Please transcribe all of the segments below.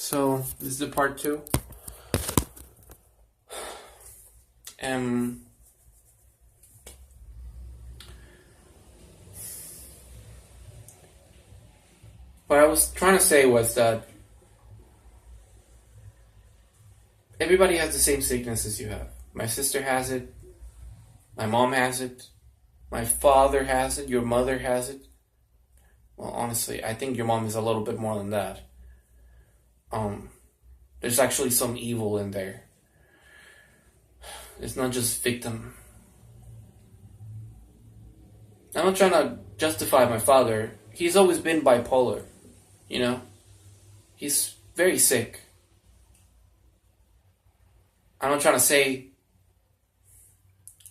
So this is the part 2. What I was trying to say was that everybody has the same sickness as you have. My sister has it. My mom has it. My father has it. Your mother has it. Well, honestly, I think your mom is a little bit more than that. There's actually some evil in there. It's not just victim. I'm not trying to justify my father. He's always been bipolar, you know? He's very sick. I'm not trying to say,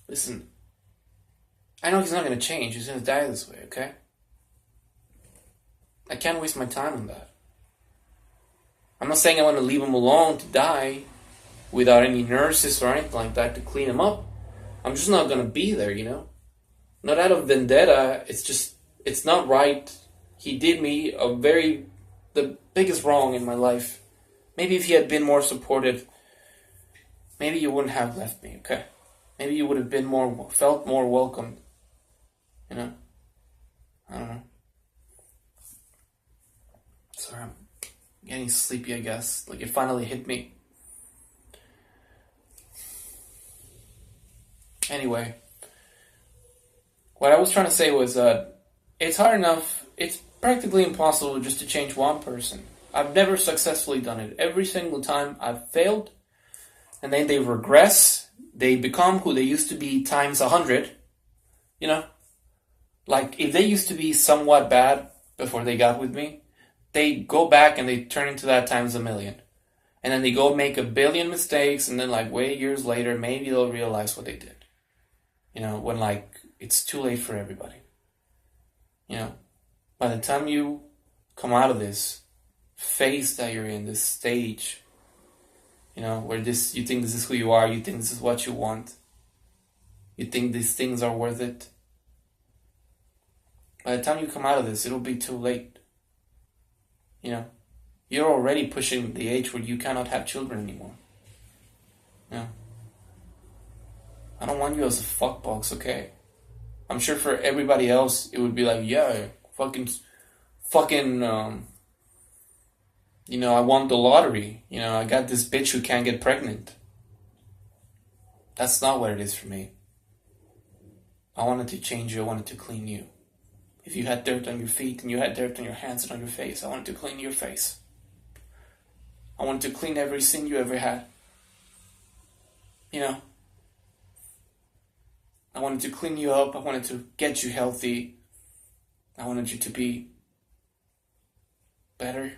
listen, I know he's not going to change. He's going to die this way, okay? I can't waste my time on that. I'm not saying I want to leave him alone to die without any nurses or anything like that to clean him up. I'm just not going to be there, you know? Not out of vendetta. It's not right. He did me the biggest wrong in my life. Maybe if he had been more supportive, maybe you wouldn't have left me, okay? Maybe you would have been felt more welcomed. You know? I don't know. Sorry, I'm getting sleepy, I guess. Like, it finally hit me. Anyway, what I was trying to say was that it's hard enough, it's practically impossible just to change one person. I've never successfully done it. Every single time I've failed, and then they regress, they become who they used to be times 100, you know? Like, if they used to be somewhat bad before they got with me, they go back and they turn into that times 1,000,000. And then they go make 1,000,000,000 mistakes, and then like way years later, maybe they'll realize what they did. You know, when like it's too late for everybody. You know, by the time you come out of this phase that you're in, this stage, you know, where you think this is who you are, you think this is what you want, you think these things are worth it. By the time you come out of this, it'll be too late. You know, you're already pushing the age where you cannot have children anymore. You know, I don't want you as a fuckbox, okay? I'm sure for everybody else, it would be like, yeah, fucking, you know, I won the lottery. You know, I got this bitch who can't get pregnant. That's not what it is for me. I wanted to change you. I wanted to clean you. If you had dirt on your feet and you had dirt on your hands and on your face, I wanted to clean your face. I wanted to clean every sin you ever had. You know? I wanted to clean you up. I wanted to get you healthy. I wanted you to be better.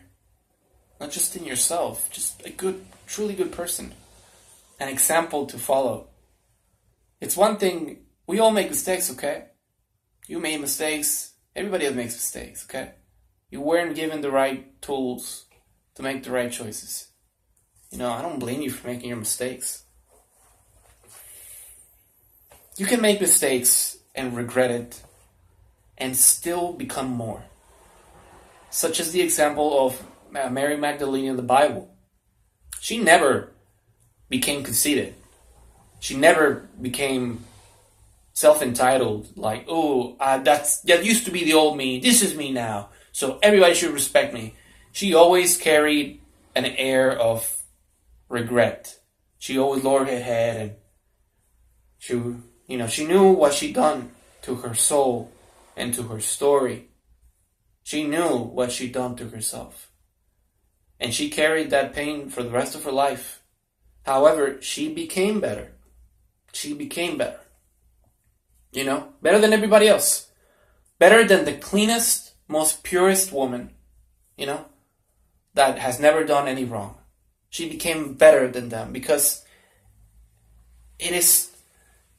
Not just in yourself, just a good, truly good person. An example to follow. It's one thing, we all make mistakes, okay? You made mistakes. Everybody else makes mistakes, okay? You weren't given the right tools to make the right choices. You know, I don't blame you for making your mistakes. You can make mistakes and regret it and still become more. Such as the example of Mary Magdalene in the Bible. She never became conceited. She never became self-entitled, like, oh, that used to be the old me, this is me now, so everybody should respect me. She always carried an air of regret. She always lowered her head, and she knew what she'd done to her soul and to her story. She knew what she'd done to herself. And she carried that pain for the rest of her life. However, she became better. She became better. You know, better than everybody else. Better than the cleanest, most purest woman, you know, that has never done any wrong. She became better than them because it is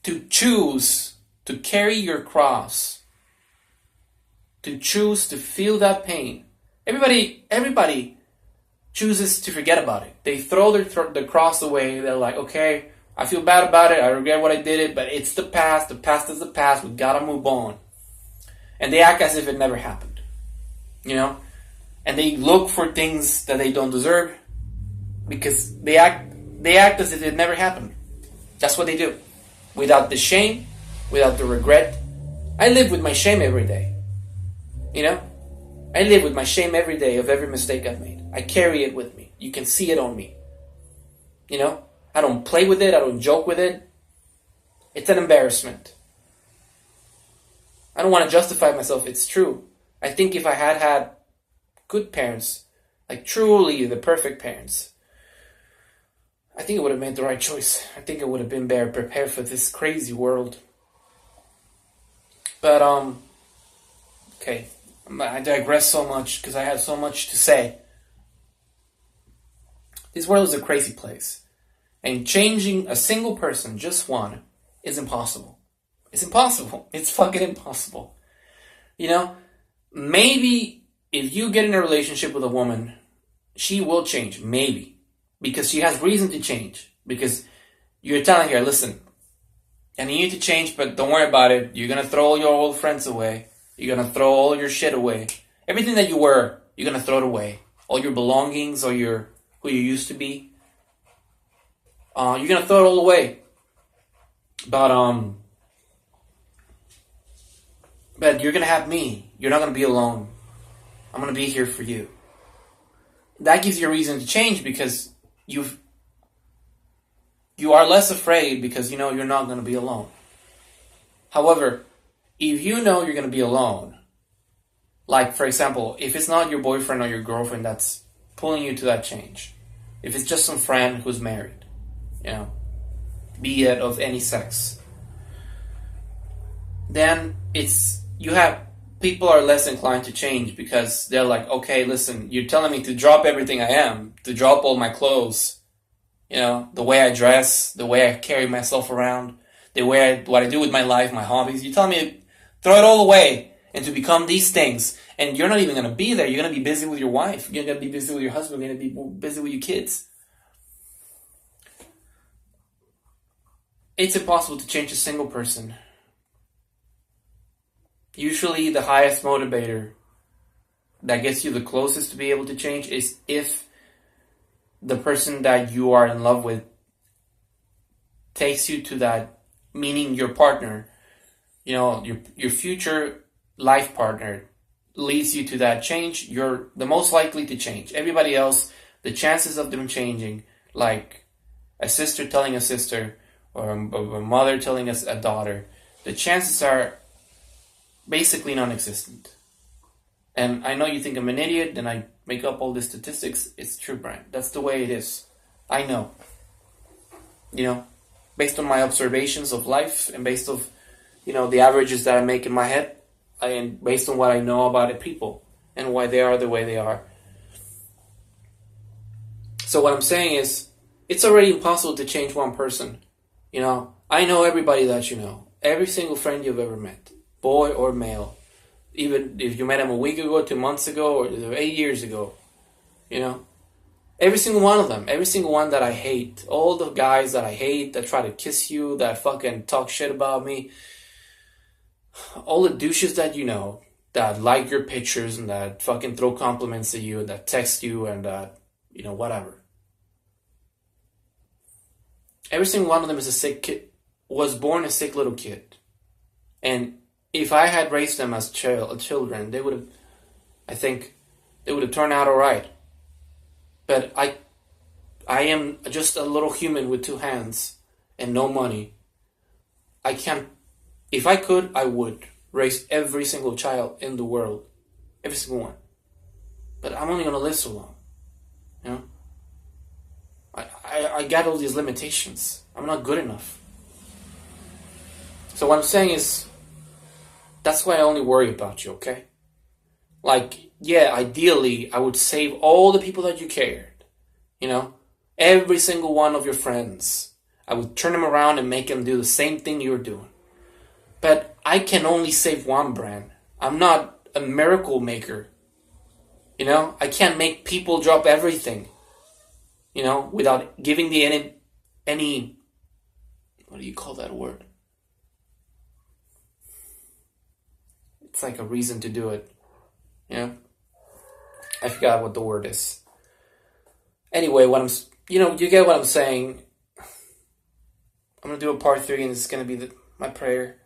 to choose to carry your cross, to choose to feel that pain. Everybody chooses to forget about it. They throw the cross away. They're like, okay, I feel bad about it. I regret what I did it, but it's the past. The past is the past. We gotta move on. And they act as if it never happened. You know? And they look for things that they don't deserve. because they act as if it never happened. That's what they do. Without the shame, without the regret. I live with my shame every day. You know? I live with my shame every day of every mistake I've made. I carry it with me. You can see it on me. You know? I don't play with it. I don't joke with it. It's an embarrassment. I don't want to justify myself. It's true. I think if I had had good parents, like truly the perfect parents, I think I would have made the right choice. I think I would have been better prepared for this crazy world. But, okay. I digress so much because I have so much to say. This world is a crazy place. And changing a single person, just one, is impossible. It's impossible. It's fucking impossible. You know, maybe if you get in a relationship with a woman, she will change. Maybe. Because she has reason to change. Because you're telling her, listen, I need you to change, but don't worry about it. You're going to throw all your old friends away. You're going to throw all your shit away. Everything that you were, you're going to throw it away. All your belongings, or who you used to be. You're going to throw it all away. But you're going to have me. You're not going to be alone. I'm going to be here for you. That gives you a reason to change because you are less afraid because you know you're not going to be alone. However, if you know you're going to be alone, like for example, if it's not your boyfriend or your girlfriend that's pulling you to that change, if it's just some friend who's married, you know, be it of any sex, then people are less inclined to change because they're like, okay, listen, you're telling me to drop everything I am, to drop all my clothes, you know, the way I dress, the way I carry myself around, what I do with my life, my hobbies. You're telling me to throw it all away and to become these things, and you're not even going to be there. You're going to be busy with your wife. You're going to be busy with your husband. You're going to be busy with your kids. It's impossible to change a single person. Usually the highest motivator that gets you the closest to be able to change is if the person that you are in love with takes you to that, meaning your partner, you know, your future life partner leads you to that change. You're the most likely to change. Everybody else, the chances of them changing, like a sister telling a sister or a mother telling us a daughter, the chances are basically non-existent. And I know you think I'm an idiot and I make up all these statistics. It's true, Brian. That's the way it is. I know. You know, based on my observations of life and based on, you know, the averages that I make in my head, and based on what I know about people and why they are the way they are. So what I'm saying is, it's already impossible to change one person. You know, I know everybody that you know. Every single friend you've ever met. Boy or male. Even if you met him a week ago, 2 months ago, or 8 years ago. You know? Every single one of them. Every single one that I hate. All the guys that I hate, that try to kiss you, that fucking talk shit about me. All the douches that you know, that like your pictures and that fucking throw compliments at you and that text you and that, you know, whatever. Every single one of them is a sick kid, was born a sick little kid. And if I had raised them as children, they would have, I think, they would have turned out alright. But I am just a little human with 2 hands and no money. I can't, if I could, I would raise every single child in the world. Every single one. But I'm only going to live so long. You know? I got all these limitations. I'm not good enough. So what I'm saying is, that's why I only worry about you, okay? Like, yeah, ideally, I would save all the people that you cared. You know? Every single one of your friends. I would turn them around and make them do the same thing you're doing. But I can only save one brand. I'm not a miracle maker. You know? I can't make people drop everything. You know? Without giving the any what do you call that word? It's like a reason to do it. You know? I forgot what the word is. Anyway, what you get what I'm saying. I'm going to do a part 3, and this is going to be my prayer.